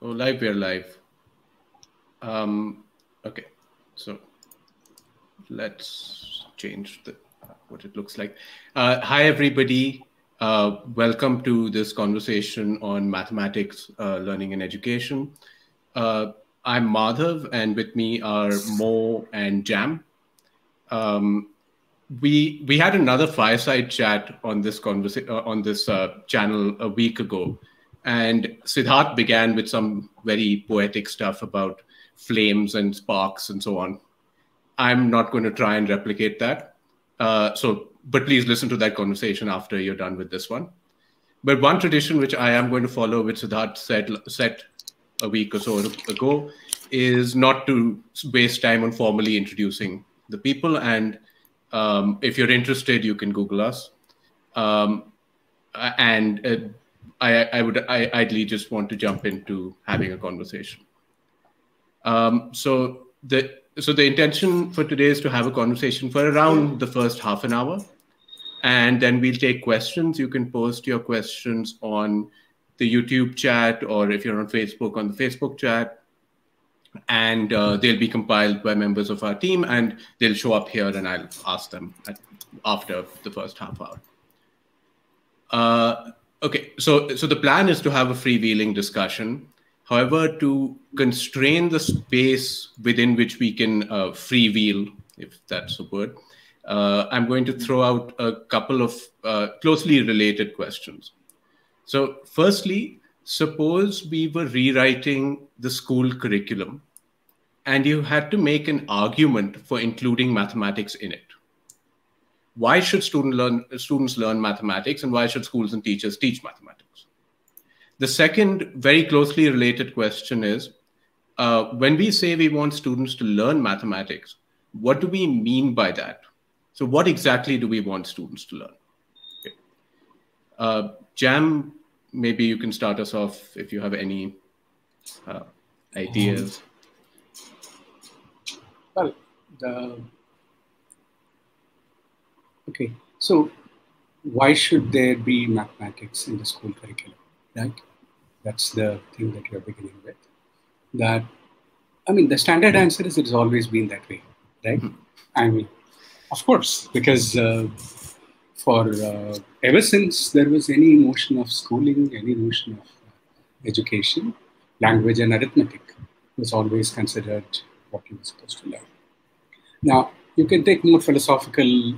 Oh, live, we're live. Okay, so let's change what it looks like. Hi, everybody. Welcome to this conversation on mathematics, learning and education. I'm Madhav, and with me are Mo and Jam. We had another fireside chat on this channel a week ago, and Siddharth began with some very poetic stuff about flames and sparks and so on. I'm not going to try and replicate that. But please listen to that conversation after you're done with this one. But one tradition which I am going to follow, which Siddharth set a week or so ago, is not to waste time on formally introducing the people. And if you're interested, you can Google us. I would ideally just want to jump into having a conversation. So the intention for today is to have a conversation for around the first half an hour, and then we'll take questions. You can post your questions on the YouTube chat, or if you're on Facebook, on the Facebook chat, and they'll be compiled by members of our team, and they'll show up here, and I'll ask them after the first half hour. Okay, so the plan is to have a freewheeling discussion. However, to constrain the space within which we can freewheel, if that's a word, I'm going to throw out a couple of closely related questions. So firstly, suppose we were rewriting the school curriculum and you had to make an argument for including mathematics in it. Why should students learn mathematics, and why should schools and teachers teach mathematics? The second very closely related question is, when we say we want students to learn mathematics, what do we mean by that? So what exactly do we want students to learn? Okay. Jam, maybe you can start us off if you have any ideas. Well, okay, so why should there be mathematics in the school curriculum, right? That's the thing that you're beginning with. That, I mean, the standard answer is it's always been that way, right? I mean, of course, because ever since there was any notion of schooling, any notion of education, language and arithmetic was always considered what you were supposed to learn. Now, you can take more philosophical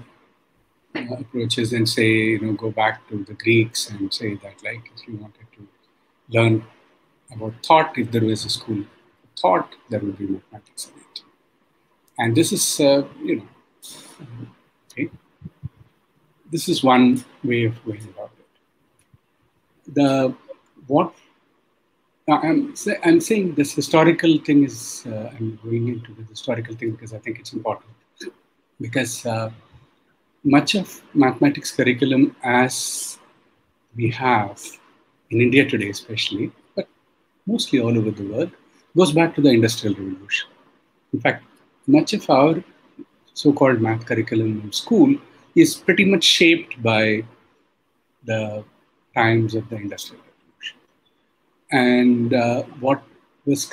approaches and say, go back to the Greeks and say that, like, if you wanted to learn about thought, if there was a school of thought, there would be mathematics in it. And this is, okay. This is one way of going about it. I'm saying this historical thing is, I'm going into the historical thing because I think it's important. Because much of mathematics curriculum as we have in India today especially, but mostly all over the world, goes back to the Industrial Revolution. In fact, much of our so-called math curriculum in school is pretty much shaped by the times of the Industrial Revolution. And what was,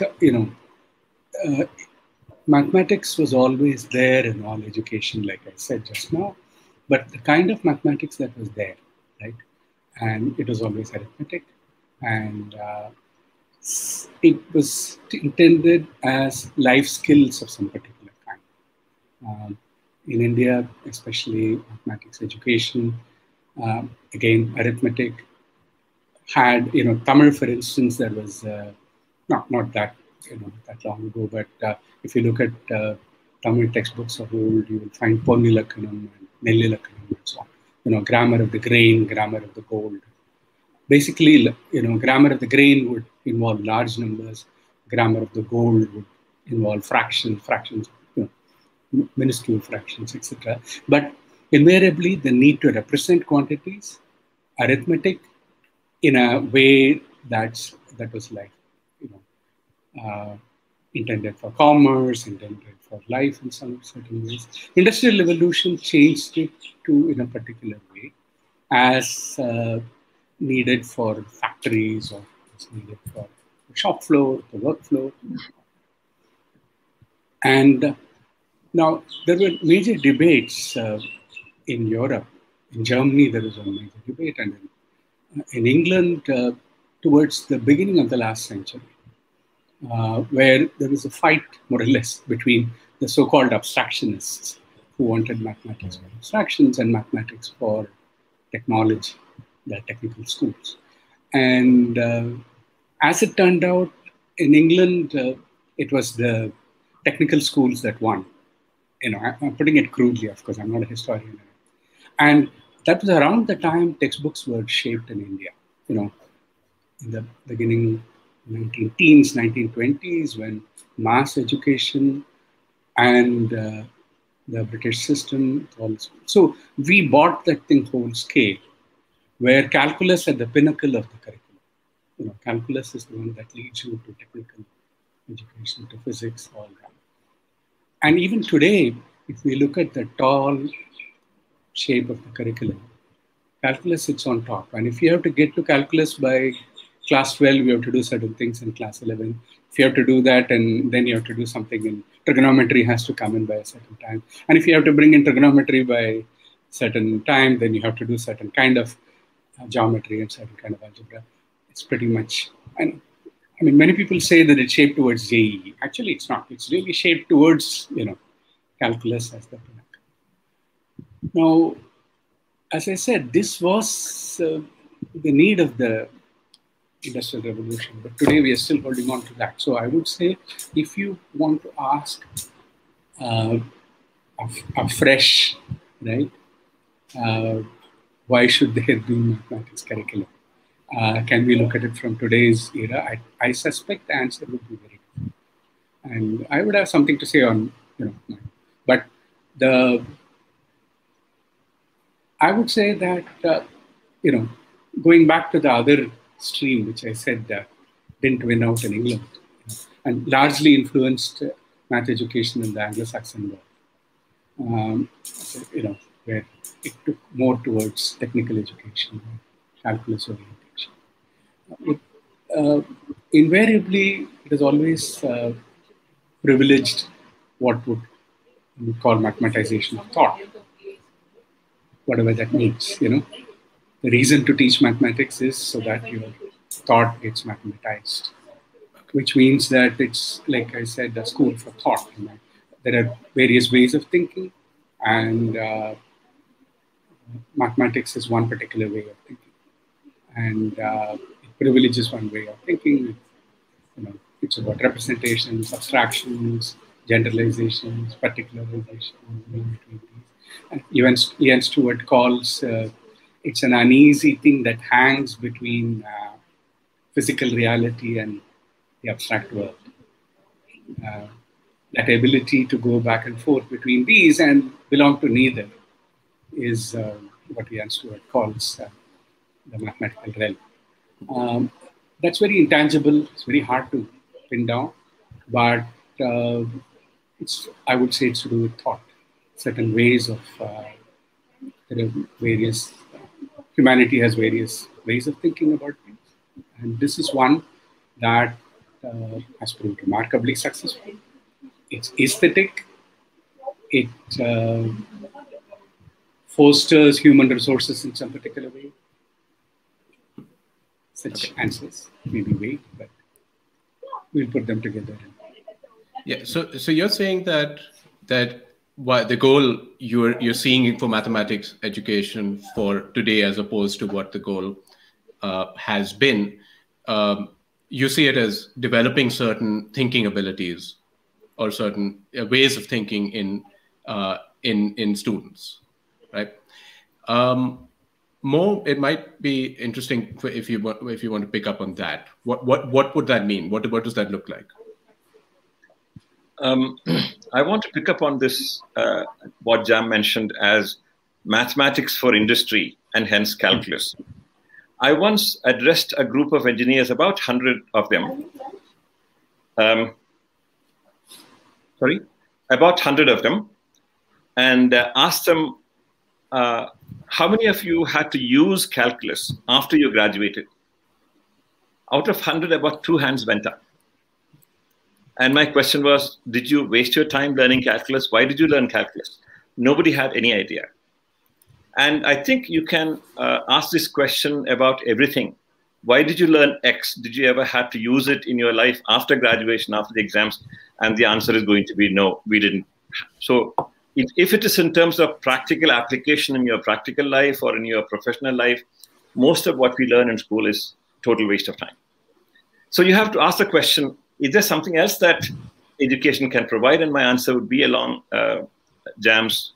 mathematics was always there in all education, like I said just now, but the kind of mathematics that was there, right? And it was always arithmetic, and it was intended as life skills of some particular kind. In India, especially mathematics education, again, arithmetic had, Tamil, for instance, there was not that that long ago, but if you look at Tamil textbooks of old, you will find Ponnilakkanam and Nellilakkanam and so on. Grammar of the grain, grammar of the gold. Basically, grammar of the grain would involve large numbers. Grammar of the gold would involve fractions, minuscule fractions, etc. But invariably, the need to represent quantities, arithmetic, in a way that was like, intended for commerce, intended for life in some certain ways. Industrial Revolution changed it to in a particular way, as needed for factories or it's needed for the shop floor, the work floor. And now there were major debates in Europe. In Germany, there was a major debate, and in England, towards the beginning of the last century, where there was a fight, more or less, between the so-called abstractionists who wanted mathematics for abstractions and mathematics for technology, the technical schools. And as it turned out, in England, it was the technical schools that won. I'm putting it crudely, of course, I'm not a historian. And that was around the time textbooks were shaped in India, in the beginning 19 teens, 1920s, when mass education and the British system also. So we bought that thing whole scale, where calculus at the pinnacle of the curriculum. Calculus is the one that leads you to technical education, to physics, all that. And even today, if we look at the tall shape of the curriculum, calculus sits on top. And if you have to get to calculus by class 12, you have to do certain things in class 11. If you have to do that, and then you have to do something in trigonometry has to come in by a certain time. And if you have to bring in trigonometry by certain time, then you have to do certain kind of geometry and certain kind of algebra. It's pretty much, and I mean, many people say that it's shaped towards JEE. Actually, it's not. It's really shaped towards, calculus as the pinnacle. Now, as I said, this was the need of the Industrial Revolution, but today we are still holding on to that. So I would say, if you want to ask a fresh, right, why should there be mathematics curriculum? Can we look at it from today's era? I suspect the answer would be very different. And I would have something to say on, but I would say that, going back to the other stream, which I said didn't win out in England, and largely influenced math education in the Anglo-Saxon world, where it took more towards technical education, calculus orientation. Invariably, it is always privileged what would we call mathematization of thought, whatever that means. The reason to teach mathematics is so that your thought gets mathematized, which means that it's, like I said, a school for thought. There are various ways of thinking, and mathematics is one particular way of thinking. And it privileges one way of thinking. It's about representations, abstractions, generalizations, particularizations, between these. And even Ian Stewart calls it's an uneasy thing that hangs between physical reality and the abstract world. That ability to go back and forth between these and belong to neither is what Ian Stewart calls the mathematical realm. That's very intangible. It's very hard to pin down, but I would say it's to do with thought. Certain ways of there are various. Humanity has various ways of thinking about things, and this is one that has proved remarkably successful. It's aesthetic. It fosters human resources in some particular way. Such answers may be vague, but we'll put them together. Yeah. So you're saying that what the goal you're seeing for mathematics education for today, as opposed to what the goal has been, you see it as developing certain thinking abilities or certain ways of thinking in students, right? More, it might be interesting if you want to pick up on that. What would that mean? What does that look like? I want to pick up on this, what Jam mentioned as mathematics for industry and hence calculus. I once addressed a group of engineers, about 100 of them. About 100 of them, and asked them, how many of you had to use calculus after you graduated? Out of 100, about 2 hands went up. And my question was, did you waste your time learning calculus? Why did you learn calculus? Nobody had any idea. And I think you can ask this question about everything. Why did you learn X? Did you ever have to use it in your life after graduation, after the exams? And the answer is going to be no, we didn't. So if it is in terms of practical application in your practical life or in your professional life, most of what we learn in school is total waste of time. So you have to ask the question, is there something else that education can provide? And my answer would be along Jam's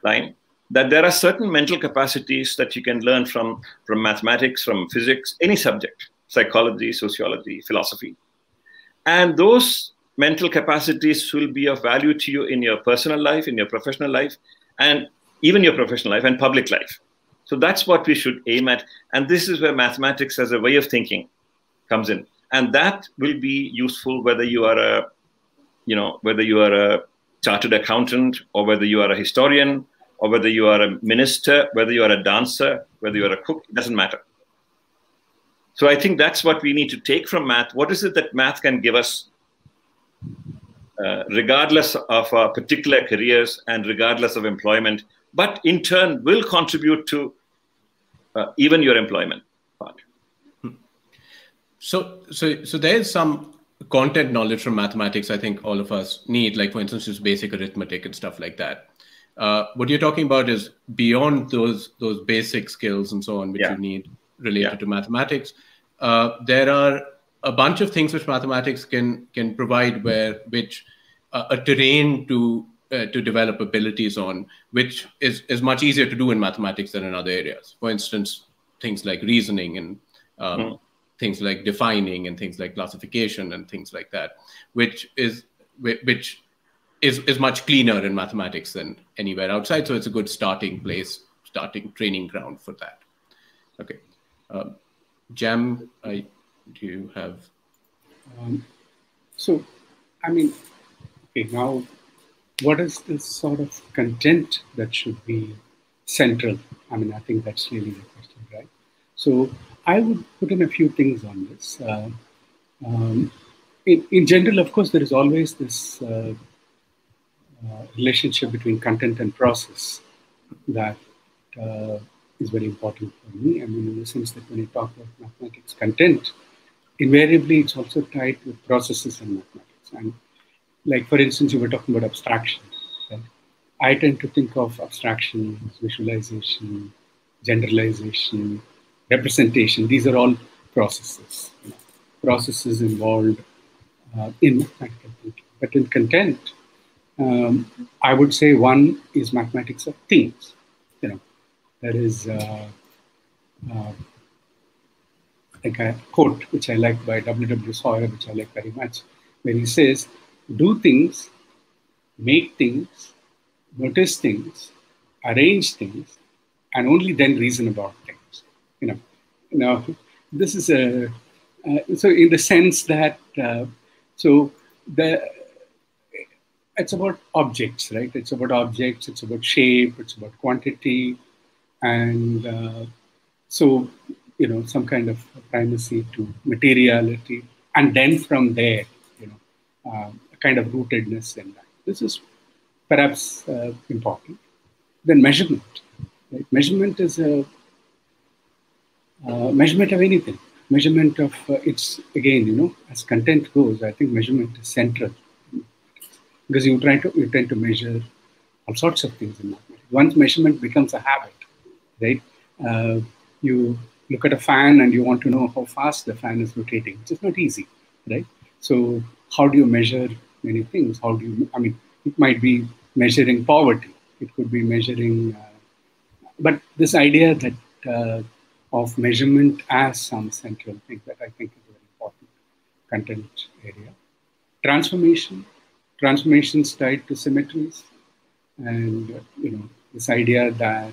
line, that there are certain mental capacities that you can learn from mathematics, from physics, any subject, psychology, sociology, philosophy. And those mental capacities will be of value to you in your personal life, in your professional life, and even your professional life and public life. So that's what we should aim at. And this is where mathematics as a way of thinking comes in. And that will be useful whether you are a chartered accountant, or whether you are a historian, or whether you are a minister, whether you are a dancer, whether you are a cook, it doesn't matter. So I think that's what we need to take from math. What is it that math can give us, regardless of our particular careers and regardless of employment, but in turn will contribute to even your employment part. So there is some content knowledge from mathematics I think all of us need, like for instance, just basic arithmetic and stuff like that. What you're talking about is beyond those basic skills and so on, which you need related to mathematics. There are a bunch of things which mathematics can provide, which a terrain to develop abilities on, which is much easier to do in mathematics than in other areas. For instance, things like reasoning and things like defining and things like classification and things like that, which is much cleaner in mathematics than anywhere outside. So it's a good starting place, starting training ground for that. Okay. Jam, do you have? So, I mean, okay, now what is the sort of content that should be central? I mean, I think that's really the question, right? So I would put in a few things on this. In general, of course, there is always this relationship between content and process that is very important for me. I mean, in the sense that when you talk about mathematics content, invariably it's also tied with processes in mathematics. And like, for instance, you were talking about abstraction. Right? I tend to think of abstraction, visualization, generalization, representation. These are all processes. Processes involved in mathematical thinking. But in content, I would say one is mathematics of things. There is like a quote which I like by W.W. Sawyer, which I like very much, where he says, "Do things, make things, notice things, arrange things, and only then reason about things." This is a so in the sense that it's about objects, right? It's about objects. It's about shape. It's about quantity, and some kind of primacy to materiality, and then from there, a kind of rootedness in that. This is perhaps important. Then measurement. Right? Measurement is a measurement of anything. Measurement of it's again, as content goes, I think measurement is central because you tend to measure all sorts of things in mathematics. Once measurement becomes a habit, right? You look at a fan and you want to know how fast the fan is rotating. It's just not easy, right? So how do you measure many things? It might be measuring poverty. It could be measuring, but this idea that of measurement as some central thing that I think is a very important content area. Transformations tied to symmetries, and this idea that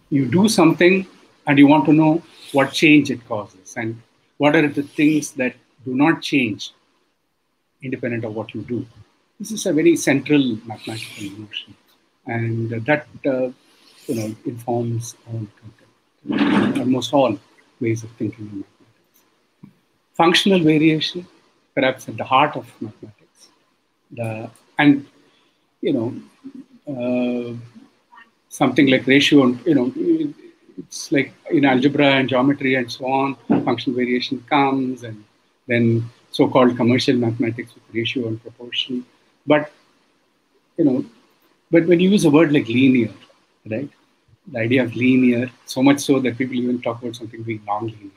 you do something and you want to know what change it causes and what are the things that do not change independent of what you do. This is a very central mathematical notion, and that informs all content, almost all ways of thinking in mathematics. Functional variation, perhaps at the heart of mathematics. And, you know, something like ratio, it's like in algebra and geometry and so on, functional variation comes, and then so-called commercial mathematics with ratio and proportion. But, but when you use a word like linear, right? The idea of linear, so much so that people even talk about something being non-linear,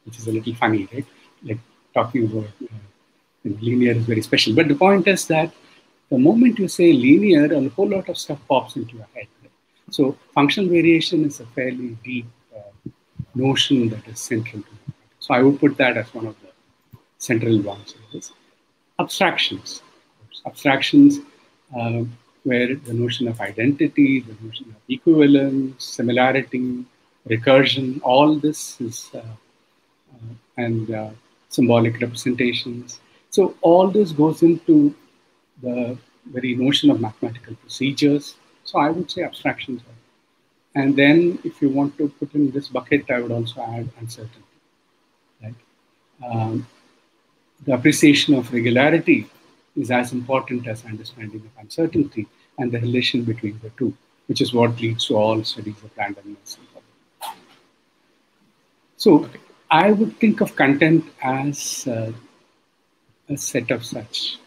which is a little funny, right? Like talking about linear is very special. But the point is that the moment you say linear, a whole lot of stuff pops into your head. Right? So functional variation is a fairly deep notion that is central to it. So I would put that as one of the central ones. Abstractions. Abstractions where the notion of identity, the notion of equivalence, similarity, recursion, all this is, and symbolic representations. So all this goes into the very notion of mathematical procedures. So I would say abstractions. And then if you want to put in this bucket, I would also add uncertainty. Right? The appreciation of regularity is as important as understanding of uncertainty and the relation between the two, which is what leads to all studies of randomness. So I would think of content as a set of such,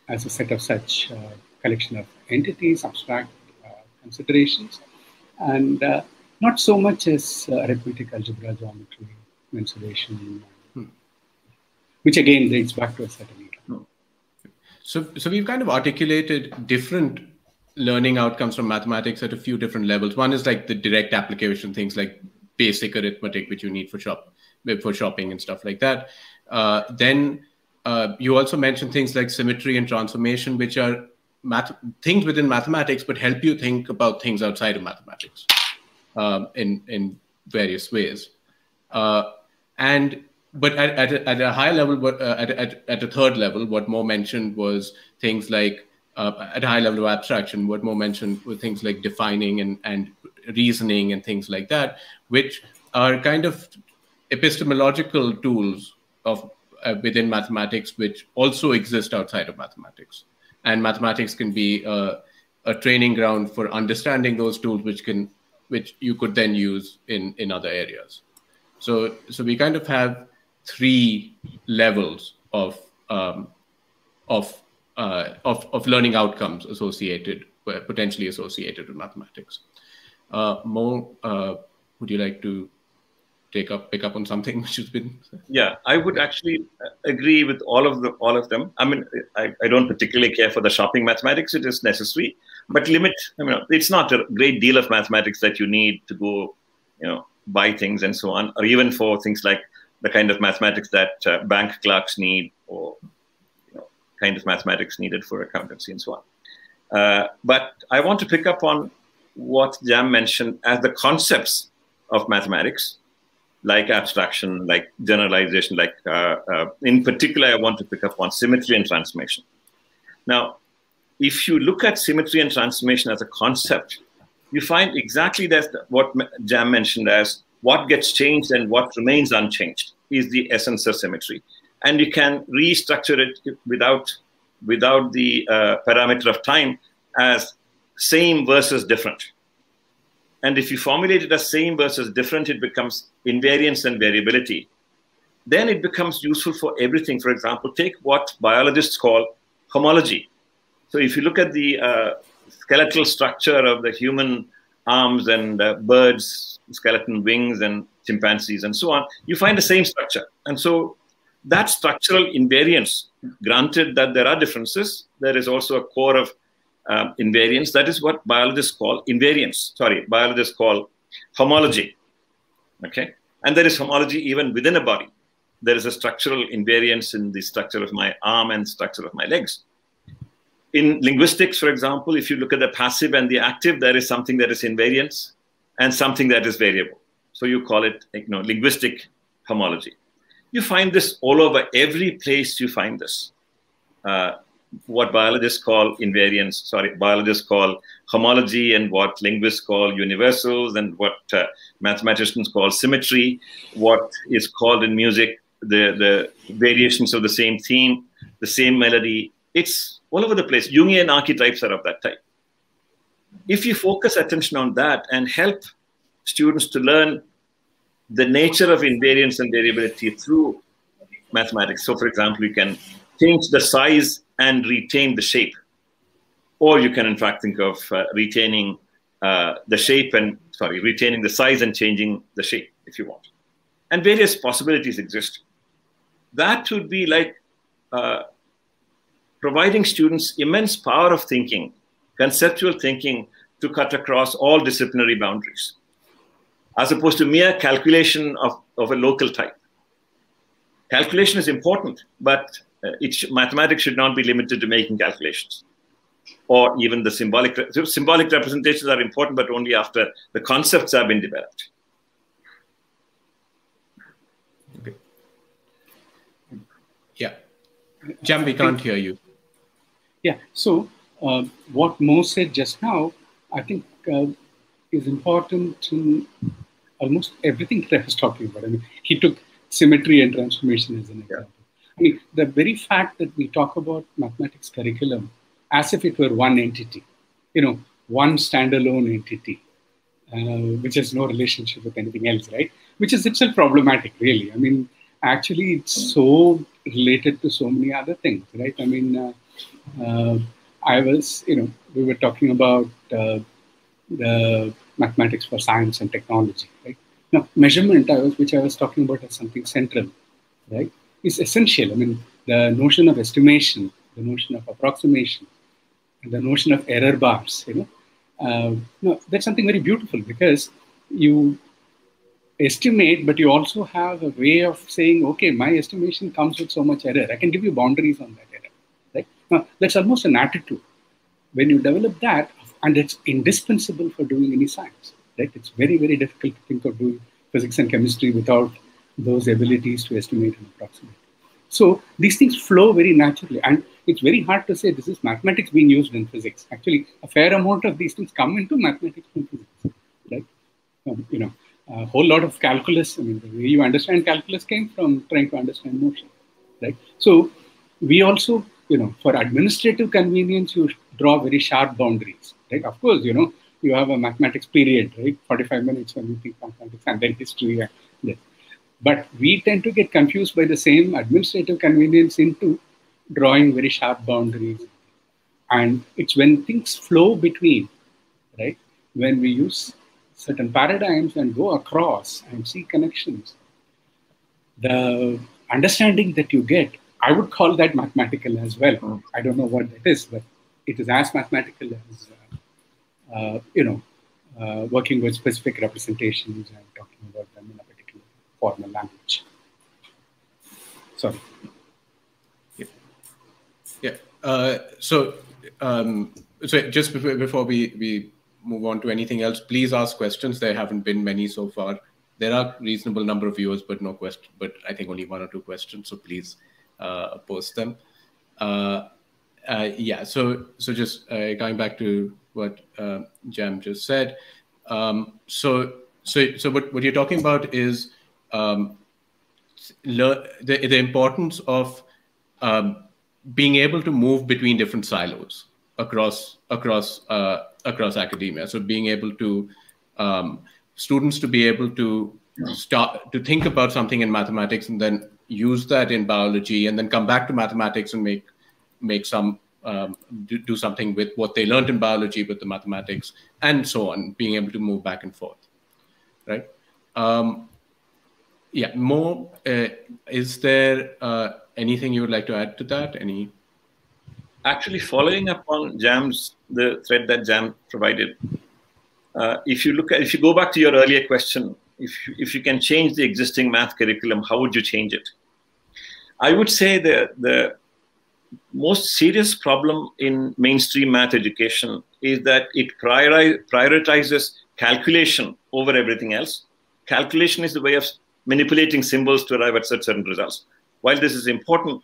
as a set of such collection of entities, abstract considerations, and not so much as arithmetic, algebra, geometry, mensuration, which again dates back to a certain era. So we've kind of articulated different learning outcomes from mathematics at a few different levels. One is like the direct application, things like basic arithmetic, which you need for shopping and stuff like that. Then you also mentioned things like symmetry and transformation, which are things within mathematics, but help you think about things outside of mathematics in various ways. But at a high level, at a third level, what Mo mentioned was things like, at a high level of abstraction, what Mo mentioned were things like defining and reasoning and things like that, which are kind of epistemological tools of within mathematics, which also exist outside of mathematics. And mathematics can be a training ground for understanding those tools, which you could then use in other areas. So we kind of have three levels of learning outcomes potentially associated with mathematics. Mo, would you like to pick up on something which has been? Yeah, I would actually agree with all of them. I mean, I don't particularly care for the shopping mathematics; it is necessary, but limit. I mean, it's not a great deal of mathematics that you need to go, buy things and so on, or even for things like the kind of mathematics that bank clerks need, or kind of mathematics needed for accountancy and so on. But I want to pick up on what Jam mentioned as the concepts of mathematics, like abstraction, like generalization, like in particular, I want to pick up on symmetry and transformation. Now, if you look at symmetry and transformation as a concept, you find exactly that's what Jam mentioned as what gets changed and what remains unchanged is the essence of symmetry. And you can restructure it without the parameter of time as same versus different. And if you formulate it as same versus different, it becomes invariance and variability. Then it becomes useful for everything. For example, take what biologists call homology. So if you look at the skeletal structure of the human arms and birds, skeleton wings, and chimpanzees, and so on, you find the same structure. And so that structural invariance, granted that there are differences, there is also a core of invariance. That is what biologists call invariance. Sorry, biologists call homology. Okay, and there is homology even within a body. There is a structural invariance in the structure of my arm and structure of my legs. In linguistics, for example, if you look at the passive and the active, there is something that is invariance and something that is variable. So you call it, linguistic homology. You find this all over. Every place you find this. what biologists call invariance, sorry, biologists call homology, and what linguists call universals, and what mathematicians call symmetry, what is called in music the variations of the same theme, the same melody. It's all over the place. Jungian archetypes are of that type. If you focus attention on that and help students to learn the nature of invariance and variability through mathematics. So, for example, you can change the size and retain the shape. Or you can, in fact, think of retaining the shape and, sorry, retaining the size and changing the shape, if you want. And various possibilities exist. That would be like providing students immense power of thinking, conceptual thinking, to cut across all disciplinary boundaries, as opposed to mere calculation of a local type. Calculation is important, but mathematics should not be limited to making calculations. Or even the symbolic representations are important, but only after the concepts have been developed. Okay. Yeah. Jam, we can't hear you. Yeah, so what Mo said just now, I think is important in almost everything that I was talking about. I mean, he took symmetry and transformation as an example. I mean, the very fact that we talk about mathematics curriculum as if it were one entity, you know, one standalone entity, which has no relationship with anything else, right? Which is itself problematic, really. I mean, actually, it's so related to so many other things, right? I mean, we were talking about the mathematics for science and technology, right? Now, measurement, which I was talking about as something central, right, is essential. I mean, the notion of estimation, the notion of approximation, and the notion of error bars, that's something very beautiful, because you estimate, but you also have a way of saying, okay, my estimation comes with so much error. I can give you boundaries on that error, right? Now, that's almost an attitude. When you develop that, and it's indispensable for doing any science, right? It's very, very difficult to think of doing physics and chemistry without those abilities to estimate and approximate. So these things flow very naturally. And it's very hard to say this is mathematics being used in physics. Actually, a fair amount of these things come into mathematics from physics, right? A whole lot of calculus, I mean, the way you understand calculus came from trying to understand motion, right? So we also, for administrative convenience, you draw very sharp boundaries, right? Of course, you have a mathematics period, right? 45 minutes when you think mathematics, and then history. And this. But we tend to get confused by the same administrative convenience into drawing very sharp boundaries. And it's when things flow between, right? When we use certain paradigms and go across and see connections, the understanding that you get, I would call that mathematical as well. I don't know what that is, but it is as mathematical as, working with specific representations and talking about them in a particular formal language. Sorry. So just before we move on to anything else, please ask questions. There haven't been many so far. There are a reasonable number of viewers, but no question. But I think only one or two questions. So please post them. So just going back to what Jam just said. So what you're talking about is the importance of being able to move between different silos across academia. So being able to students to be able to start to think about something in mathematics and then use that in biology, and then come back to mathematics and make some do something with what they learned in biology with the mathematics, and so on. Being able to move back and forth, right? Mo, is there anything you would like to add to that? Actually, following up on the thread that Jam provided, if you go back to your earlier question, if you can change the existing math curriculum, how would you change it? I would say the most serious problem in mainstream math education is that it prioritizes calculation over everything else. Calculation is the way of manipulating symbols to arrive at certain results. While this is important,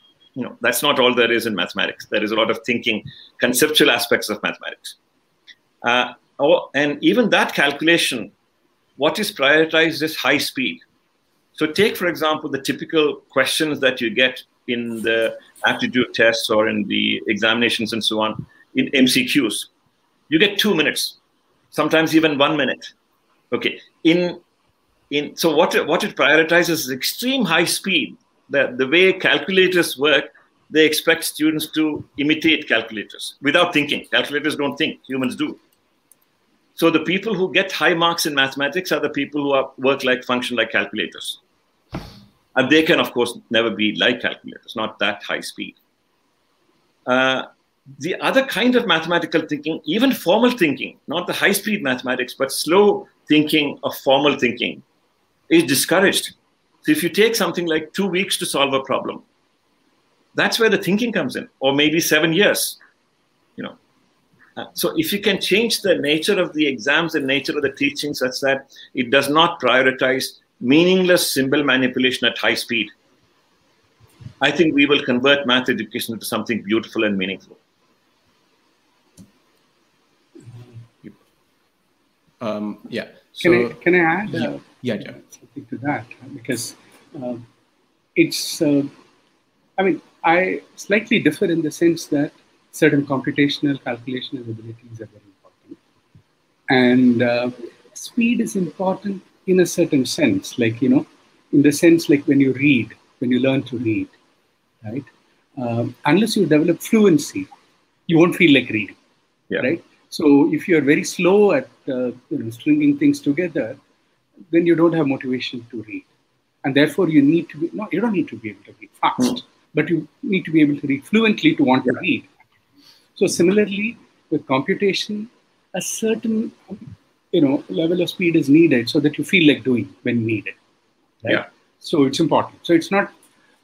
that's not all there is in mathematics. There is a lot of thinking, conceptual aspects of mathematics. And even that calculation, what is prioritized is high speed. So take, for example, the typical questions that you get in the aptitude tests or in the examinations and so on, in MCQs. You get 2 minutes, sometimes even 1 minute. Okay. So what it prioritizes is extreme high speed. The way calculators work, they expect students to imitate calculators without thinking. Calculators don't think, humans do. So the people who get high marks in mathematics are the people who function like calculators. And they can, of course, never be like calculators, not that high speed. The other kind of mathematical thinking, even formal thinking, not the high-speed mathematics, but slow thinking of formal thinking, is discouraged. So if you take something like 2 weeks to solve a problem, that's where the thinking comes in, or maybe 7 years. So if you can change the nature of the exams and nature of the teaching such that it does not prioritize meaningless symbol manipulation at high speed, I think we will convert math education into something beautiful and meaningful. Yeah. So, can I add something to that? Because it's, I slightly differ in the sense that certain computational calculation abilities are very important. And speed is important in a certain sense, like, in the sense like when you learn to read, right? Unless you develop fluency, you won't feel like reading, right? So if you're very slow at stringing things together, then you don't have motivation to read. And therefore you need to be, you don't need to be able to read fast, but you need to be able to read fluently to want to read. So similarly, with computation, a certain level of speed is needed so that you feel like doing when needed. Right? Yeah. So it's important. So it's not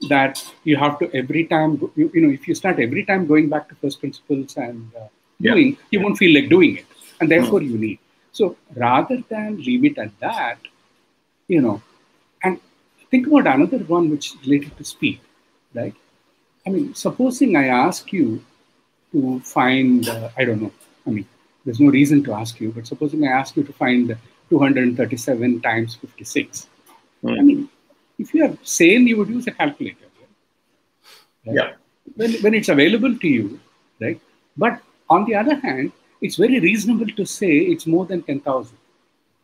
that you have to every time, if you start every time going back to first principles and doing, you won't feel like doing it. And therefore you need. So rather than leave it at that, and think about another one which is related to speed, right? I mean, supposing I ask you to find, I don't know, there's no reason to ask you, but supposing I ask you to find 237 times 56. I mean, if you are sane, you would use a calculator. Right? Yeah. When it's available to you, right? But on the other hand, it's very reasonable to say it's more than 10,000.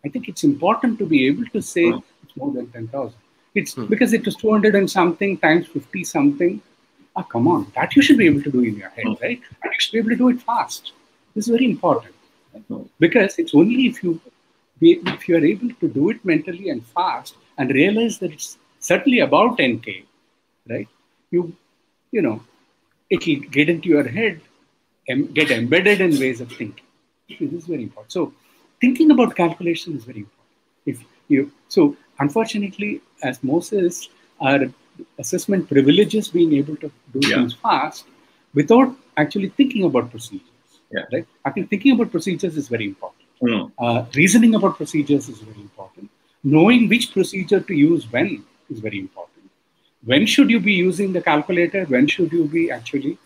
I think it's important to be able to say it's more than 10,000. It's because it was 200 and something times 50 something. Come on, that you should be able to do in your head, right? And you should be able to do it fast. This is very important, right? Because it's only if you are able to do it mentally and fast and realize that it's certainly about 10K, right? It'll get into your head and get embedded in ways of thinking. This is very important. So thinking about calculation is very important. So unfortunately, as Moses, our assessment privileges being able to do things fast without actually thinking about procedures. Right? I think thinking about procedures is very important. Reasoning about procedures is very important. Knowing which procedure to use when is very important. When should you be using the calculator? When should you be actually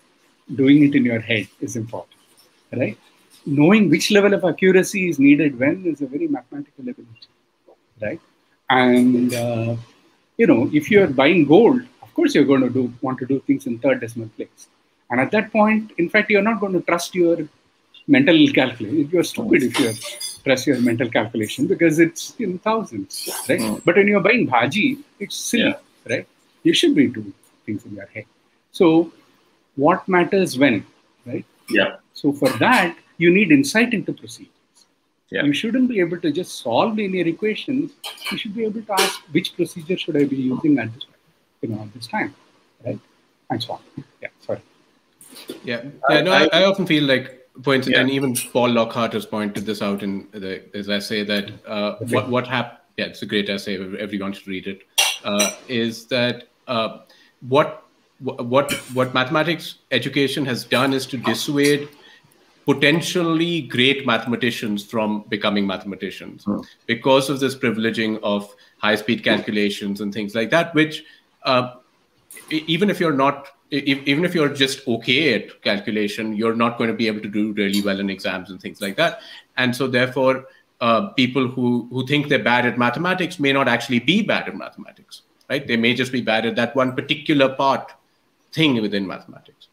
doing it in your head is important. Right? Knowing which level of accuracy is needed when is a very mathematical ability. Right? And if you're buying gold, of course you're going to want to do things in third decimal place. And at that point, in fact, you're not going to trust your mental calculation. You're stupid if you trust your mental calculation because it's in thousands, right? But when you're buying bhaji, it's silly, right? You should be doing things in your head. So what matters when, right? Yeah. So for that, you need insight into procedures. Yeah. You shouldn't be able to just solve linear equations. You should be able to ask which procedure should I be using at this time, right? And so on. Yeah, sorry. Yeah. I often feel like points, and even Paul Lockhart has pointed this out in his essay that what happened. Yeah, it's a great essay. Everyone should read it. Is that what mathematics education has done is to dissuade potentially great mathematicians from becoming mathematicians because of this privileging of high-speed calculations and things like that, which even if you're not, even if you're just okay at calculation, you're not going to be able to do really well in exams and things like that. And so therefore, people who think they're bad at mathematics may not actually be bad at mathematics, right? They may just be bad at that one particular thing within mathematics.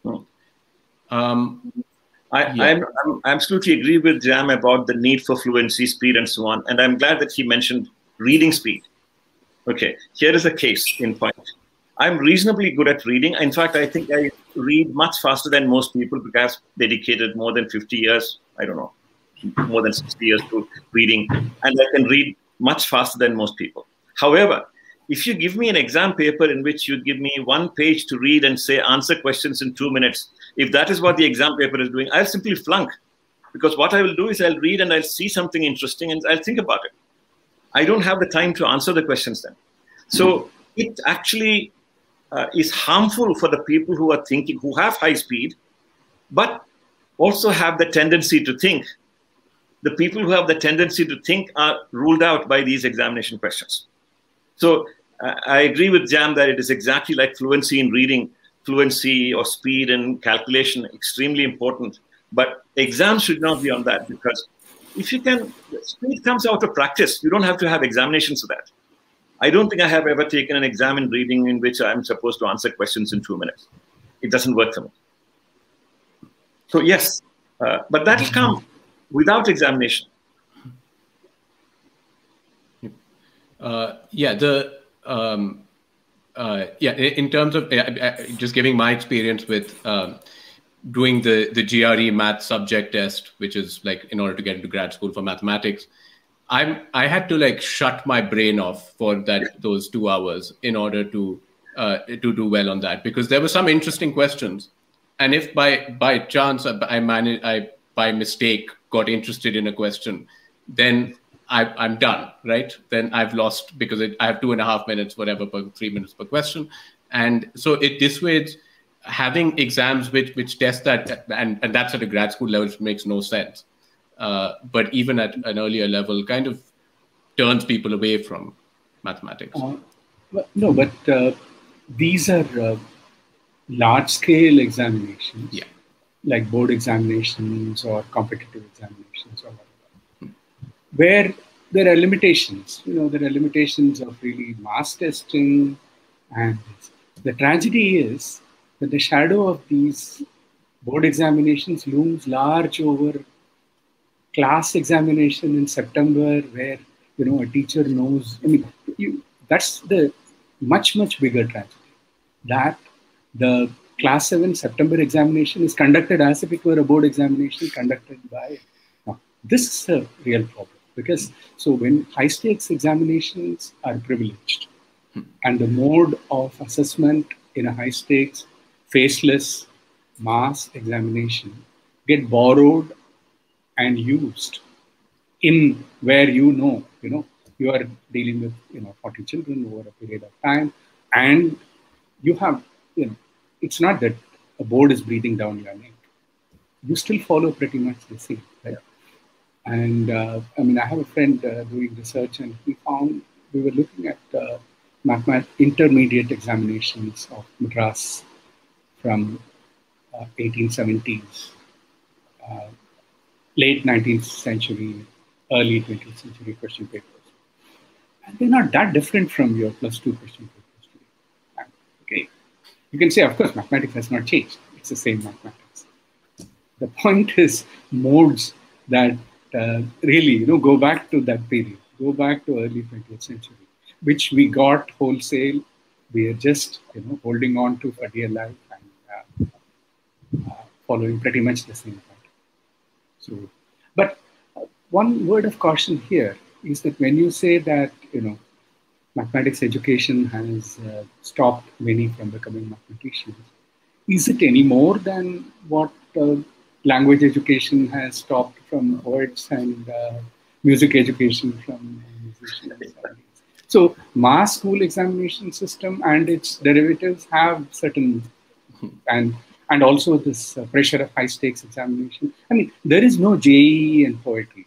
I absolutely agree with Jam about the need for fluency, speed, and so on. And I'm glad that he mentioned reading speed. Okay, here is a case in point. I'm reasonably good at reading. In fact, I think I read much faster than most people because I've dedicated more than 50 years, I don't know, more than 60 years to reading. And I can read much faster than most people. However, if you give me an exam paper in which you give me 1 page to read and say, answer questions in 2 minutes, if that is what the exam paper is doing, I'll simply flunk. Because what I will do is I'll read and I'll see something interesting and I'll think about it. I don't have the time to answer the questions then. So it actually is harmful for the people who are thinking, who have high speed, but also have the tendency to think. The people who have the tendency to think are ruled out by these examination questions. So I agree with Jam that it is exactly like fluency in reading, fluency or speed in calculation, extremely important. But exams should not be on that, because if you can, speed comes out of practice. You don't have to have examinations for that. I don't think I have ever taken an exam in reading in which I'm supposed to answer questions in 2 minutes. It doesn't work for me. So yes, but that will come without examination. In terms of just giving my experience with doing the GRE math subject test, which is like in order to get into grad school for mathematics, I had to like shut my brain off for those 2 hours in order to do well on that, because there were some interesting questions, and if by chance I by mistake got interested in a question, then I'm done, right? Then I've lost, because I have 2.5 minutes, whatever, per 3 minutes per question, and so it dissuades having exams which test that, and that's at a grad school level, which makes no sense. But even at an earlier level, kind of turns people away from mathematics. No, but these are large-scale examinations, like board examinations or competitive examinations or whatever, where there are limitations. There are limitations of really mass testing, and the tragedy is that the shadow of these board examinations looms large over class examination in September, where a teacher knows. That's the much bigger tragedy, that the class 7 September examination is conducted as if it were a board examination conducted by. Now, this is a real problem, because when high stakes examinations are privileged, and the mode of assessment in a high stakes faceless mass examination get borrowed and used in where you are dealing with 40 children over a period of time, and you have it's not that a board is breathing down your neck. You still follow pretty much the same, right? And I have a friend doing research, and he found we were looking at intermediate examinations of Madras from 1870s. Late 19th century, early 20th century question papers. And they're not that different from your +2 question papers today. Okay. You can say, of course, mathematics has not changed. It's the same mathematics. The point is modes that really, go back to that period, go back to early 20th century, which we got wholesale. We are just, holding on to for dear life and following pretty much the same pattern. So, but one word of caution here is that when you say that, mathematics education has stopped many from becoming mathematicians, is it any more than what language education has stopped from poets and music education from musicians? So, mass school examination system and its derivatives have certain, and also this pressure of high stakes examination. There is no JEE in poetry,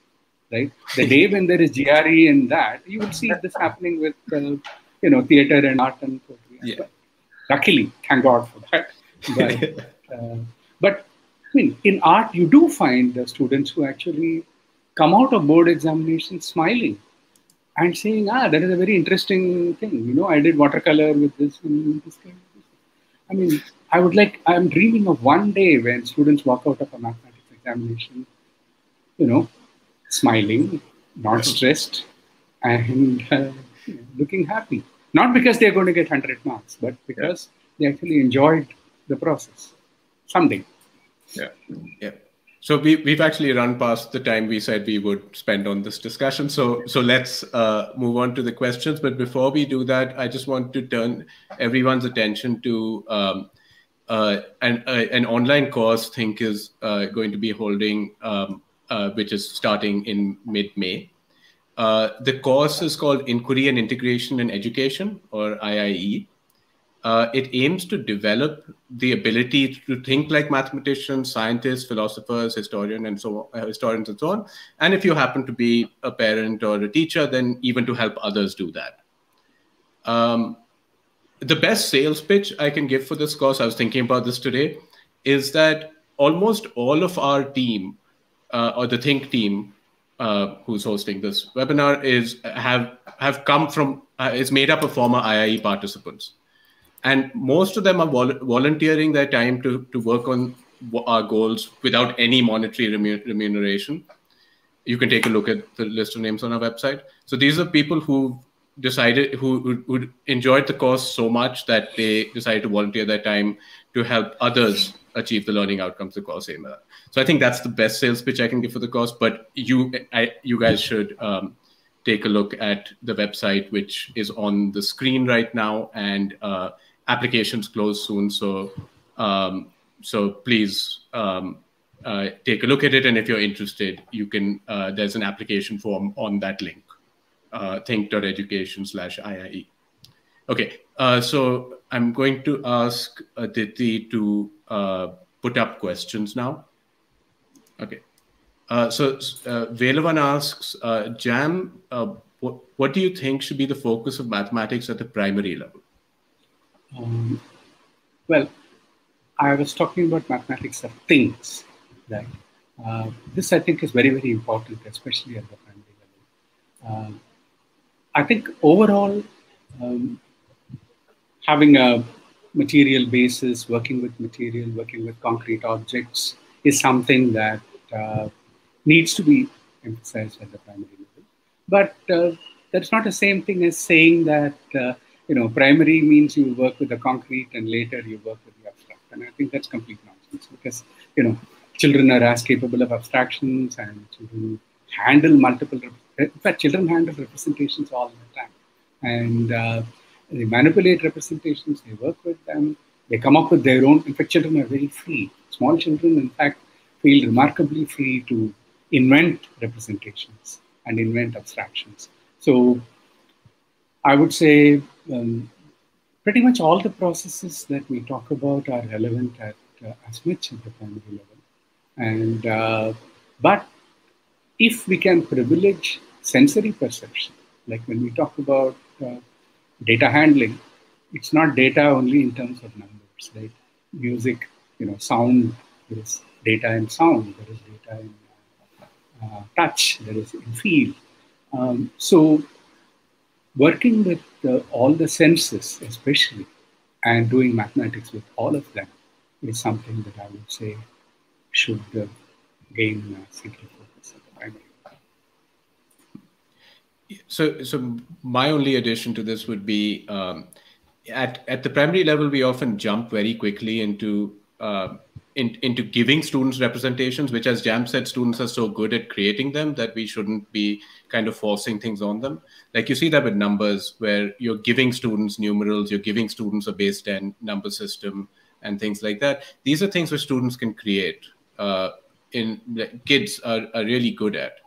right? The day when there is GRE in that, you will see this happening with, theater and art and poetry. Yeah. Luckily, thank God for that. But I mean, in art, you do find the students who actually come out of board examinations smiling and saying, that is a very interesting thing. I did watercolor with this and this kind of thing. I mean, I'm dreaming of one day when students walk out of a mathematics examination, smiling, not stressed, and looking happy. Not because they're going to get 100 marks, but because they actually enjoyed the process. Someday. Yeah. So we've actually run past the time we said we would spend on this discussion. So let's move on to the questions. But before we do that, I just want to turn everyone's attention to an online course Think is going to be holding, which is starting in mid-May. The course is called Inquiry and Integration in Education, or IIE. It aims to develop the ability to think like mathematicians, scientists, philosophers, historians, and so on. And if you happen to be a parent or a teacher, then even to help others do that. The best sales pitch I can give for this course, I was thinking about this today, is that almost all of our team, or the Think team, who's hosting this webinar, have come from is made up of former IIE participants. And most of them are volunteering their time to work on our goals without any monetary remuneration. You can take a look at the list of names on our website. So these are people who enjoyed the course so much that they decided to volunteer their time to help others achieve the learning outcomes the course aims at. So I think that's the best sales pitch I can give for the course. But you guys should take a look at the website, which is on the screen right now, and applications close soon. So please take a look at it. And if you're interested, you can, there's an application form on that link, think.education/IIE. Okay, so I'm going to ask Aditi to put up questions now. Okay. So Velavan asks, Jam, what do you think should be the focus of mathematics at the primary level? Well, I was talking about mathematics of things, right? This, I think, is very, very important, especially at the primary level. I think overall, having a material basis, working with material, working with concrete objects is something that needs to be emphasized at the primary level. But that's not the same thing as saying that primary means you work with the concrete and later you work with the abstract. And I think that's complete nonsense, because children are as capable of abstractions, and children handle children handle representations all the time, and they manipulate representations, they work with them, they come up with their own. In fact, children are very free. Small children, in fact, feel remarkably free to invent representations and invent abstractions. So I would say pretty much all the processes that we talk about are relevant at as much at the primary level. And but if we can privilege sensory perception, like when we talk about data handling, it's not data only in terms of numbers, right? Music, sound, there is data in sound, there is data in touch, there is in feel. So working with all the senses, especially, and doing mathematics with all of them is something that I would say should gain central focus at the primary. So my only addition to this would be at the primary level, we often jump very quickly into giving students representations, which, as Jam said, students are so good at creating them that we shouldn't be kind of forcing things on them. Like you see that with numbers, where you're giving students numerals, you're giving students a base 10 number system and things like that. These are things which students can create. Kids are really good at.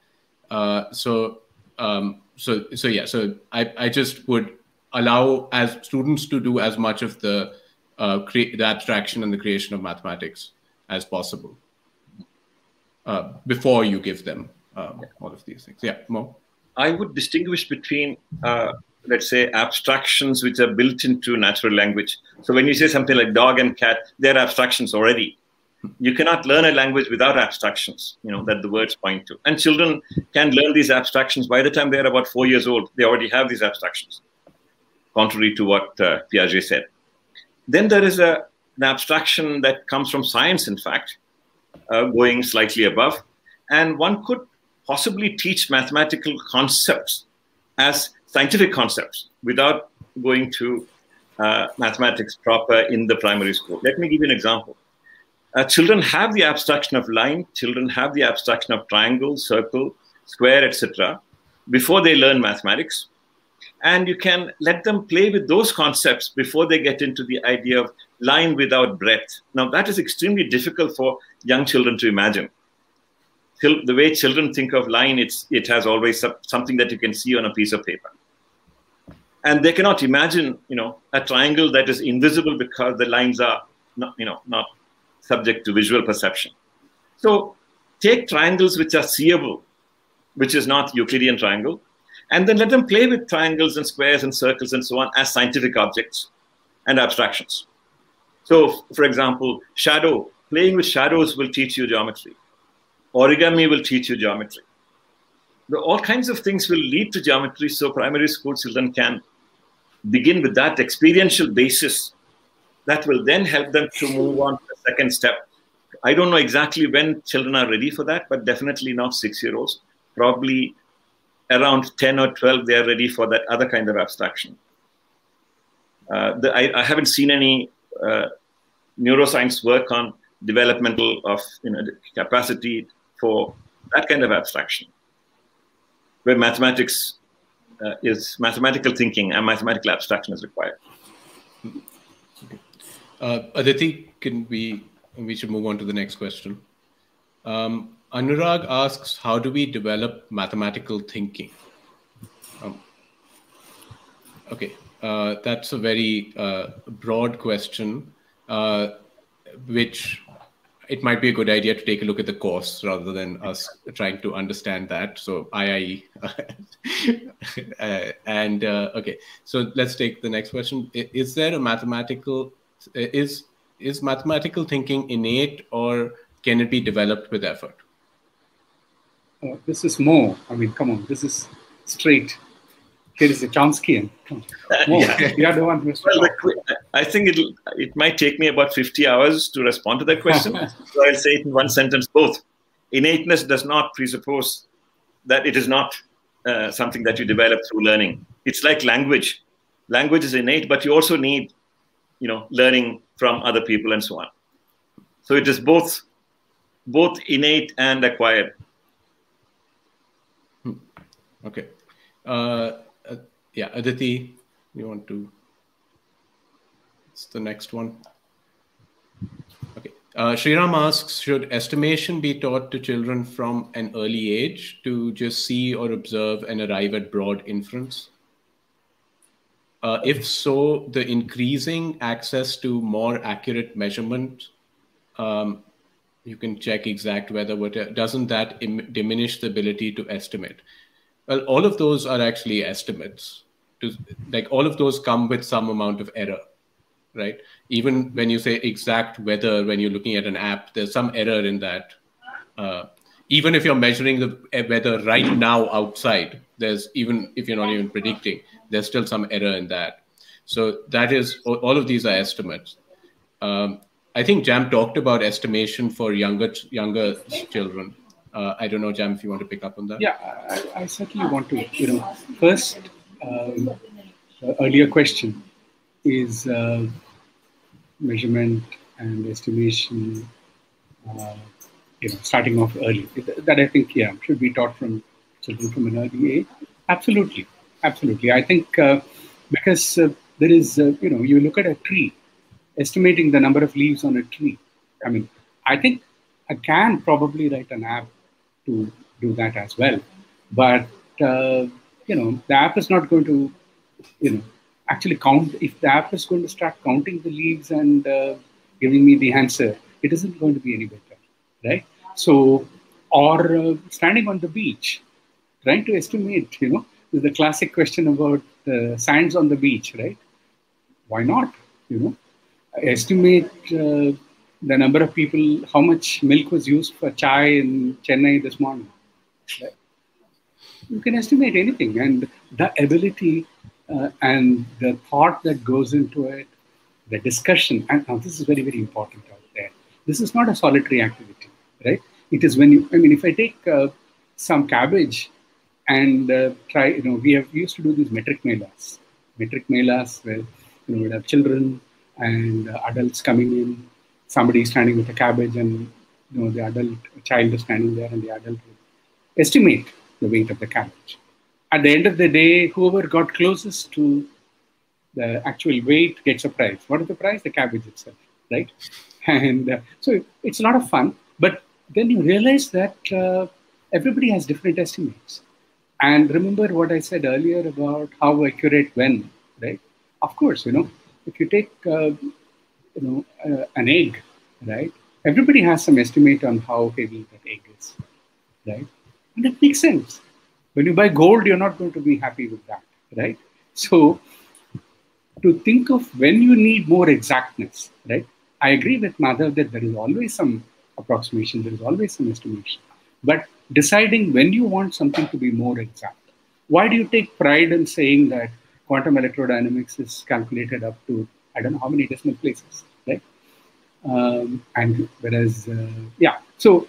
So I just would allow as students to do as much of the abstraction and the creation of mathematics as possible before you give them all of these things. Yeah, Mo? I would distinguish between let's say, abstractions which are built into natural language. So when you say something like dog and cat, they're abstractions already. You cannot learn a language without abstractions, that the words point to. And children can learn these abstractions by the time they're about 4 years old. They already have these abstractions, contrary to what Piaget said. Then there is an abstraction that comes from science, in fact, going slightly above. And one could possibly teach mathematical concepts as scientific concepts without going to mathematics proper in the primary school. Let me give you an example. Children have the abstraction of line, children have the abstraction of triangle, circle, square, etc. before they learn mathematics. And you can let them play with those concepts before they get into the idea of line without breadth. Now, that is extremely difficult for young children to imagine. The way children think of line, it has always something that you can see on a piece of paper. And they cannot imagine, a triangle that is invisible because the lines are not subject to visual perception. So take triangles which are seeable, which is not Euclidean triangle, and then let them play with triangles and squares and circles and so on as scientific objects and abstractions. So, for example, playing with shadows will teach you geometry. Origami will teach you geometry. All kinds of things will lead to geometry, so primary school children can begin with that experiential basis that will then help them to move on to the second step. I don't know exactly when children are ready for that, but definitely not 6-year-olds. Probably around 10 or 12, they are ready for that other kind of abstraction. I haven't seen any neuroscience work on developmental of capacity for that kind of abstraction, where mathematics is mathematical thinking and mathematical abstraction is required. Aditi, we should move on to the next question. Anurag asks, how do we develop mathematical thinking? Okay, that's a very broad question, which it might be a good idea to take a look at the course rather than us trying to understand that. So IIE. Okay, so let's take the next question. Is there a is mathematical thinking innate, or can it be developed with effort? This is more. I mean, come on, this is straight. Here is a Chomskyan. Yeah. You are the one who has to talk. I think it might take me about 50 hours to respond to that question. So I'll say it in one sentence, both. Innateness does not presuppose that it is not something that you develop through learning. It's like language. Language is innate, but you also need, learning from other people and so on. So it is both innate and acquired. Okay. Yeah, Aditi, you want to? It's the next one. Okay. Sriram asks, should estimation be taught to children from an early age to just see or observe and arrive at broad inference? If so, the increasing access to more accurate measurement, you can check exact weather, doesn't that diminish the ability to estimate? Well, all of those are actually estimates. Like all of those come with some amount of error, right? Even when you say exact weather, when you're looking at an app, there's some error in that. Even if you're measuring the weather right now outside, even if you're not even predicting, there's still some error in that. So that is, all of these are estimates. I think Jam talked about estimation for younger children. I don't know, Jam, if you want to pick up on that. Yeah, I certainly want to. First, the earlier question is measurement and estimation, starting off early. That I think, should be taught from children from an early age. Absolutely. I think because there is, you look at a tree, estimating the number of leaves on a tree. I mean, I think I can probably write an app to do that as well. But, the app is not going to, actually count. If the app is going to start counting the leaves and giving me the answer, it isn't going to be any better, right? So, or standing on the beach, trying to estimate, the classic question about sands on the beach, right? Why not? You know, estimate the number of people, how much milk was used for chai in Chennai this morning. Right? You can estimate anything, and the ability and the thought that goes into it, the discussion, and now this is very, very important out there. This is not a solitary activity, right? It is when you, I mean, if I take some cabbage and try, we used to do these metric melas where, we'd have children and adults coming in, somebody standing with a cabbage, and, the adult child is standing there, and the adult would estimate the weight of the cabbage. At the end of the day, whoever got closest to the actual weight gets a prize. What is the prize? The cabbage itself, right? And so it's a lot of fun. But then you realize that everybody has different estimates. And remember what I said earlier about how accurate when, right? Of course, if you take, an egg, right? Everybody has some estimate on how heavy that egg is, right? And that makes sense. When you buy gold, you're not going to be happy with that, right? So to think of when you need more exactness, right? I agree with Madhav that there is always some approximation, there is always some estimation. But deciding when you want something to be more exact. Why do you take pride in saying that quantum electrodynamics is calculated up to, I don't know how many decimal places, right? And whereas, so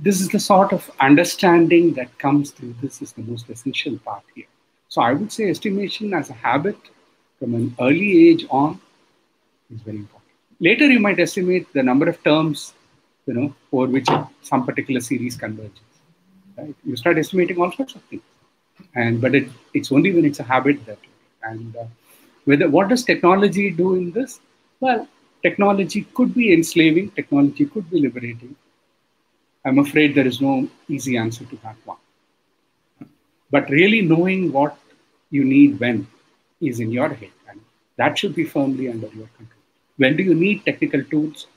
this is the sort of understanding that comes through. This is the most essential part here. So I would say estimation as a habit from an early age on is very important. Later, you might estimate the number of terms, over which some particular series converges. Right? You start estimating all sorts of things, but it's only when it's a habit that. And what does technology do in this? Well, technology could be enslaving. Technology could be liberating. I'm afraid there is no easy answer to that one. But really knowing what you need when is in your head, and that should be firmly under your control. When do you need technical tools?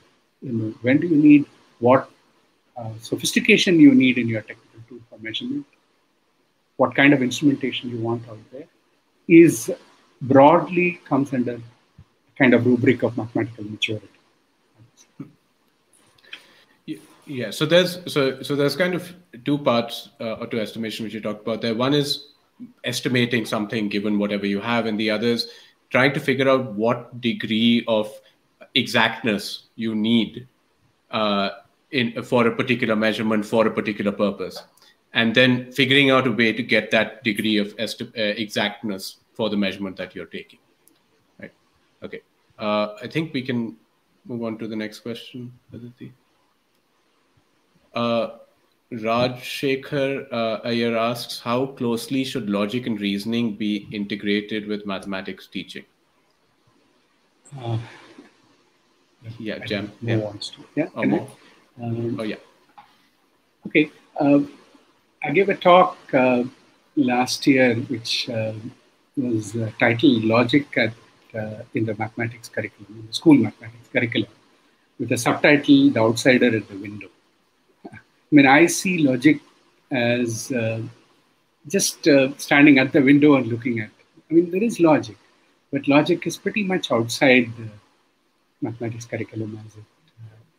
When do you need what sophistication you need in your technical tool for measurement? What kind of instrumentation you want out there is broadly comes under kind of rubric of mathematical maturity. Yeah, so there's kind of two parts to estimation which you talked about there. One is estimating something given whatever you have, and the other is trying to figure out what degree of exactness you need for a particular measurement for a particular purpose, and then figuring out a way to get that degree of exactness for the measurement that you're taking. Right? Okay. I think we can move on to the next question, Aditi. Raj Shekhar Iyer asks, how closely should logic and reasoning be integrated with mathematics teaching? Yeah, Jam. Yeah. Wants to. Yeah. Yeah. Okay. I gave a talk last year, which was titled "Logic in the Mathematics Curriculum," in the school mathematics curriculum, with a subtitle "The Outsider at the Window." I mean, I see logic as just standing at the window and looking at it. I mean, there is logic, but logic is pretty much outside the mathematics curriculum as it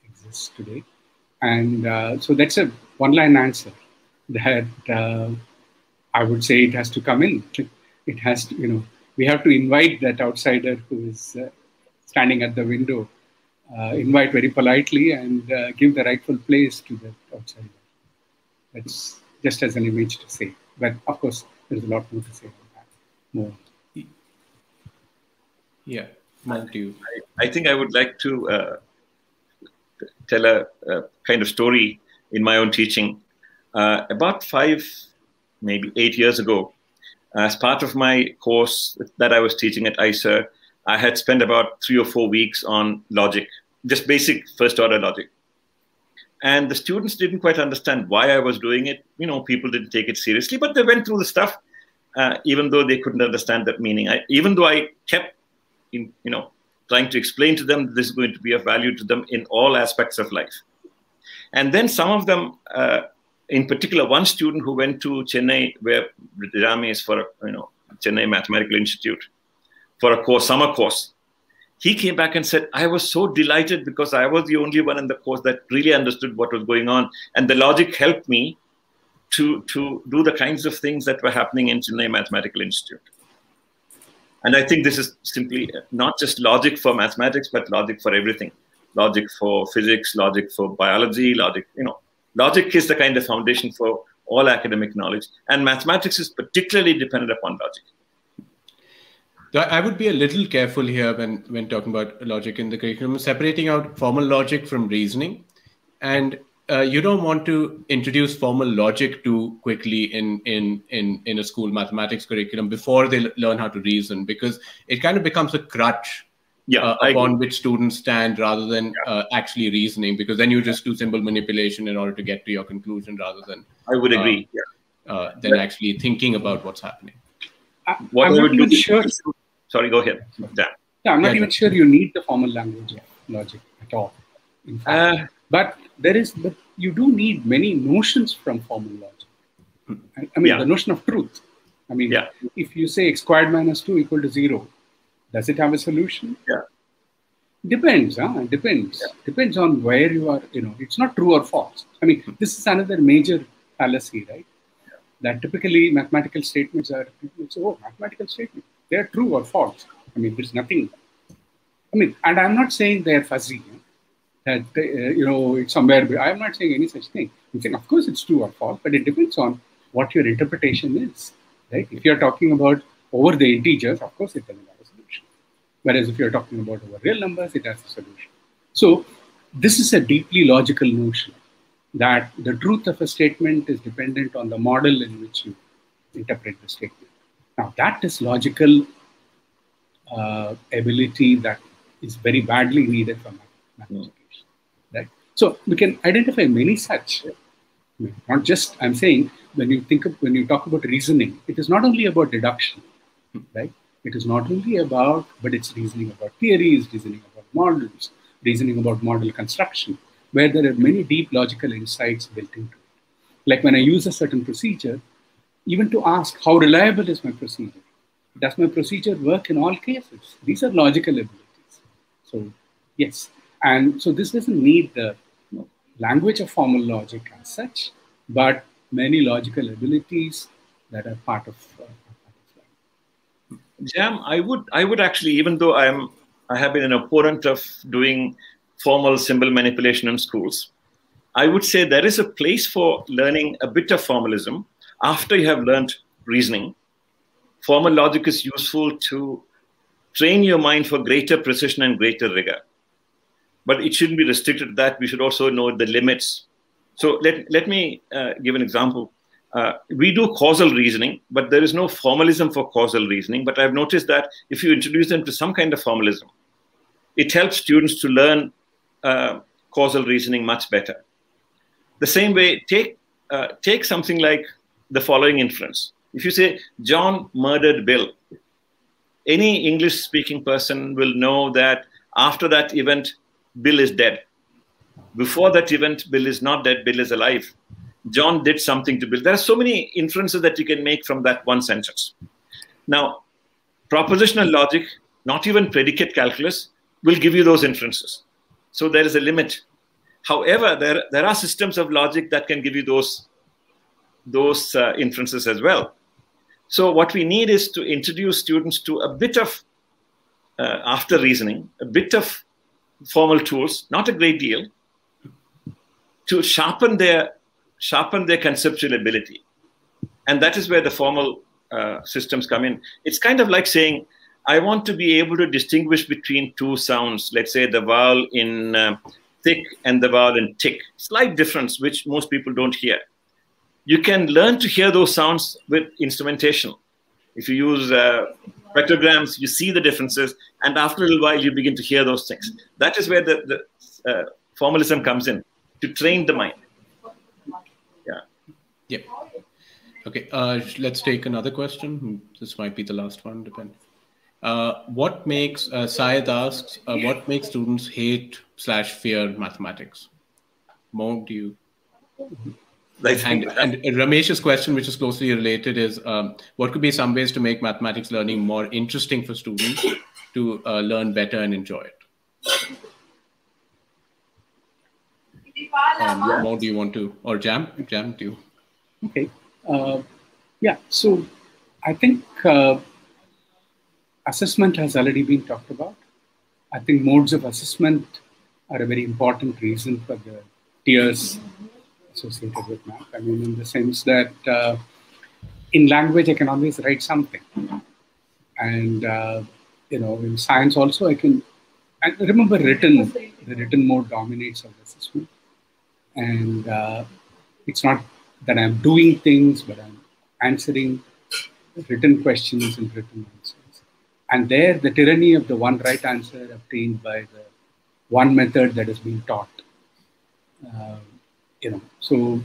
exists today. And so that's a one-line answer that I would say it has to come in. It has to, we have to invite that outsider who is standing at the window, invite very politely and give the rightful place to that outsider. That's just as an image to say. But of course, there's a lot more to say about that. More. Yeah. Thank you. I think I would like to tell a kind of story in my own teaching. About 5, maybe 8 years ago, as part of my course that I was teaching at ISER, I had spent about 3 or 4 weeks on logic, just basic first order logic. And the students didn't quite understand why I was doing it. People didn't take it seriously, but they went through the stuff, even though they couldn't understand that meaning. Even though I kept, trying to explain to them this is going to be of value to them in all aspects of life. And then some of them, in particular, one student who went to Chennai, where Rami is for Chennai Mathematical Institute for a course, summer course. He came back and said, I was so delighted because I was the only one in the course that really understood what was going on. And the logic helped me to do the kinds of things that were happening in Chennai Mathematical Institute. And I think this is simply not just logic for mathematics, but logic for everything. Logic for physics, logic for biology, logic, logic is the kind of foundation for all academic knowledge. And mathematics is particularly dependent upon logic. I would be a little careful here when talking about logic in the curriculum, separating out formal logic from reasoning. And you don't want to introduce formal logic too quickly in a school mathematics curriculum before they learn how to reason, because it kind of becomes a crutch upon which students stand rather than actually reasoning, because then you just do symbol manipulation in order to get to your conclusion rather than I would agree than actually thinking about what's happening. I'm not even sure. Sorry, go ahead. Yeah, I'm not even sure you need the formal language of logic at all. In fact. But you do need many notions from formal logic. I mean, the notion of truth. I mean, if you say x squared minus 2 equal to 0, does it have a solution? Yeah. Depends. It depends. Yeah. Depends on where you are. It's not true or false. I mean, this is another major fallacy, right? Yeah. That typically mathematical statements are, people say, oh, mathematical statements, they're true or false. I mean, there's nothing. I mean, and I'm not saying they're fuzzy. That it's somewhere. I'm not saying any such thing. I'm saying, of course, it's true or false, but it depends on what your interpretation is. Right? If you're talking about over the integers, of course, it doesn't have a solution. Whereas if you're talking about over real numbers, it has a solution. So this is a deeply logical notion that the truth of a statement is dependent on the model in which you interpret the statement. Now, that is logical ability that is very badly needed for mathematics. Right? So we can identify many such. Not just, I'm saying, when you talk about reasoning, it is not only about deduction, right? It is not only about, but it's reasoning about theories, reasoning about models, reasoning about model construction, where there are many deep logical insights built into it. Like when I use a certain procedure, even to ask how reliable is my procedure? Does my procedure work in all cases? These are logical abilities. So yes. And so this doesn't need the language of formal logic as such, but many logical abilities that are part of life. Jam, I would actually, even though I have been an opponent of doing formal symbol manipulation in schools, I would say there is a place for learning a bit of formalism after you have learned reasoning. Formal logic is useful to train your mind for greater precision and greater rigor. But it shouldn't be restricted to that. We should also know the limits. So let me give an example. We do causal reasoning, but there is no formalism for causal reasoning. But I've noticed that if you introduce them to some kind of formalism, it helps students to learn causal reasoning much better. The same way, take something like the following inference. If you say, John murdered Bill, any English-speaking person will know that after that event, Bill is dead. Before that event, Bill is not dead, Bill is alive. John did something to Bill. There are so many inferences that you can make from that one sentence. Now, propositional logic, not even predicate calculus, will give you those inferences. So there is a limit. However, there are systems of logic that can give you those inferences as well. So what we need is to introduce students to a bit of, after reasoning, a bit of formal tools, not a great deal, to sharpen their conceptual ability. And that is where the formal systems come in. It's kind of like saying, I want to be able to distinguish between two sounds, let's say the vowel in thick and the vowel in tick. Slight difference, which most people don't hear. You can learn to hear those sounds with instrumentation. If you use spectrograms, you see the differences, and after a little while, you begin to hear those things. That is where the formalism comes in, to train the mind. Yeah. Yeah. Okay, let's take another question. This might be the last one, depending. What makes, Syed asks, what makes students hate/fear mathematics? Mo, do you? And Ramesh's question, which is closely related, is what could be some ways to make mathematics learning more interesting for students to learn better and enjoy it? Mo, do you want to, or Jam, do you? Okay. Yeah, so I think assessment has already been talked about. I think modes of assessment are a very important reason for the tiers associated with math. I mean, in the sense that in language, I can always write something. And, in science also, I can, and remember the written mode dominates of assessment. And it's not that I'm doing things, but I'm answering written questions and written answers. And there, the tyranny of the one right answer obtained by the one method that has been taught. So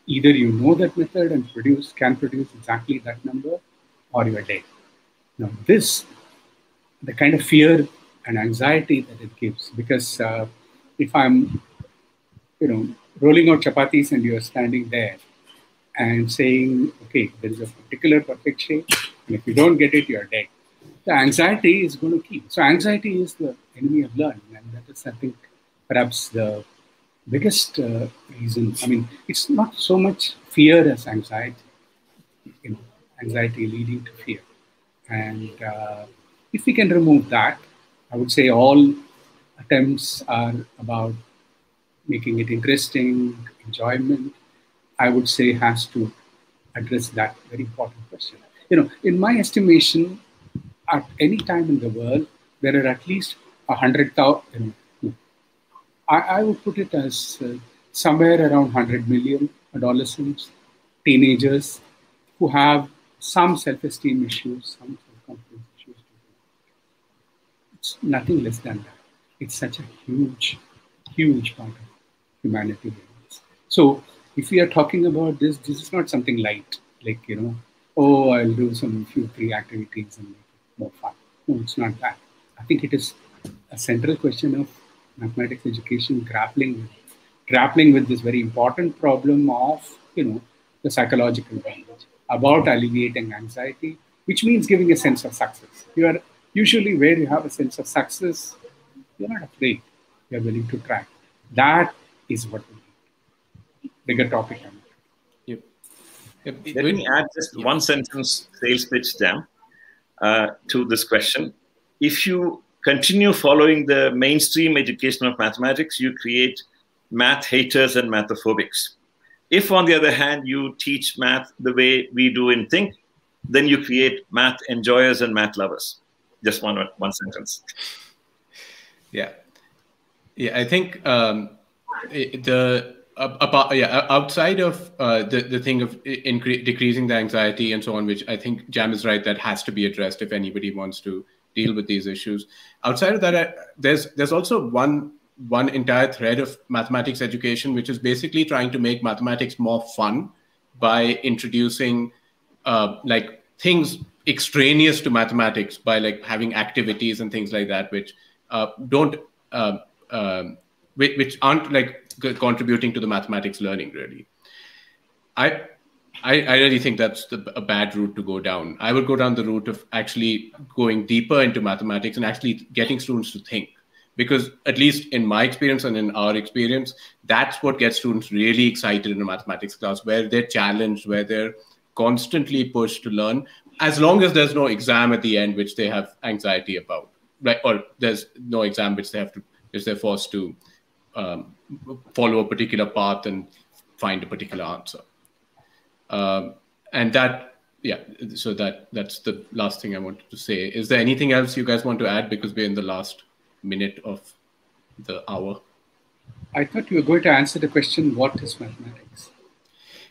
either you know that method and can produce exactly that number, or you are dead. Now, the kind of fear and anxiety that it gives, because if I'm, rolling out chapatis and you're standing there and saying, okay, there is a particular perfect shape, and if you don't get it, you're dead. The anxiety is going to keep. So anxiety is the enemy of learning, and that is, I think, perhaps the biggest reason. I mean, it's not so much fear as anxiety, anxiety leading to fear. And if we can remove that, I would say all attempts are about making it interesting, enjoyment, I would say has to address that very important question. In my estimation, at any time in the world, there are at least 100,000, I would put it as somewhere around 100 million adolescents, teenagers who have some self-esteem issues, some self-confidence issues. It's nothing less than that. It's such a huge, huge part of humanity. So if we are talking about this is not something light, like, oh, I'll do some few free activities and make it more fun. No, it's not that. I think it is a central question of mathematics education grappling with this very important problem of, the psychological language, about alleviating anxiety, which means giving a sense of success. You are usually where you have a sense of success, you're not afraid. You're willing to try. That is what we need. Bigger topic. Yep. Let me add just one sentence sales pitch, Jam, to this question. If you continue following the mainstream education of mathematics, you create math haters and mathophobics. If, on the other hand, you teach math the way we do in Think, then you create math enjoyers and math lovers. Just one sentence. Yeah, I think outside of the thing of decreasing the anxiety and so on, which I think Jam is right, that has to be addressed if anybody wants to deal with these issues. Outside of that, there's also one entire thread of mathematics education, which is basically trying to make mathematics more fun by introducing like things extraneous to mathematics, by like having activities and things like that, which which aren't like contributing to the mathematics learning really. I really think that's a bad route to go down. I would go down the route of actually going deeper into mathematics and actually getting students to think. Because at least in my experience and in our experience, that's what gets students really excited in a mathematics class, where they're challenged, where they're constantly pushed to learn, as long as there's no exam at the end, which they have anxiety about, right? Or there's no exam which they're forced to follow a particular path and find a particular answer. And that, so that's the last thing I wanted to say. Is there anything else you guys want to add? Because we're in the last minute of the hour. I thought you were going to answer the question, what is mathematics?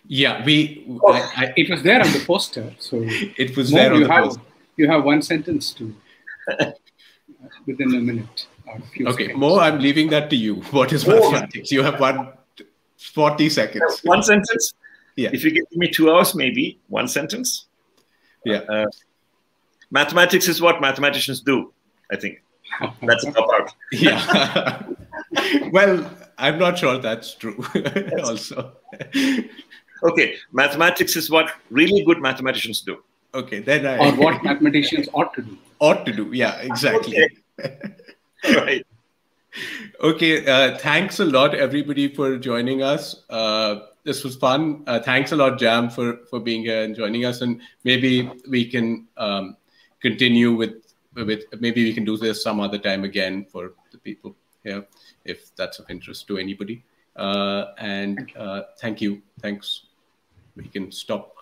Yeah, it was there on the poster. So it was there on the poster. You have one sentence to within a minute. Or a few okay, seconds. Mo, I'm leaving that to you. What is mathematics? You have 40 seconds. One sentence? Yeah. If you give me 2 hours, maybe one sentence. Yeah. Mathematics is what mathematicians do, I think. That's a cop-out. Yeah. Well, I'm not sure that's true also. Okay, mathematics is what really good mathematicians do. Okay, then or what mathematicians ought to do. Ought to do, yeah, exactly. Okay. All right. Okay, thanks a lot, everybody, for joining us. This was fun. Thanks a lot, Jam, for being here and joining us. And maybe we can continue with maybe we can do this some other time again for the people here, if that's of interest to anybody. And thank you. Thanks. We can stop.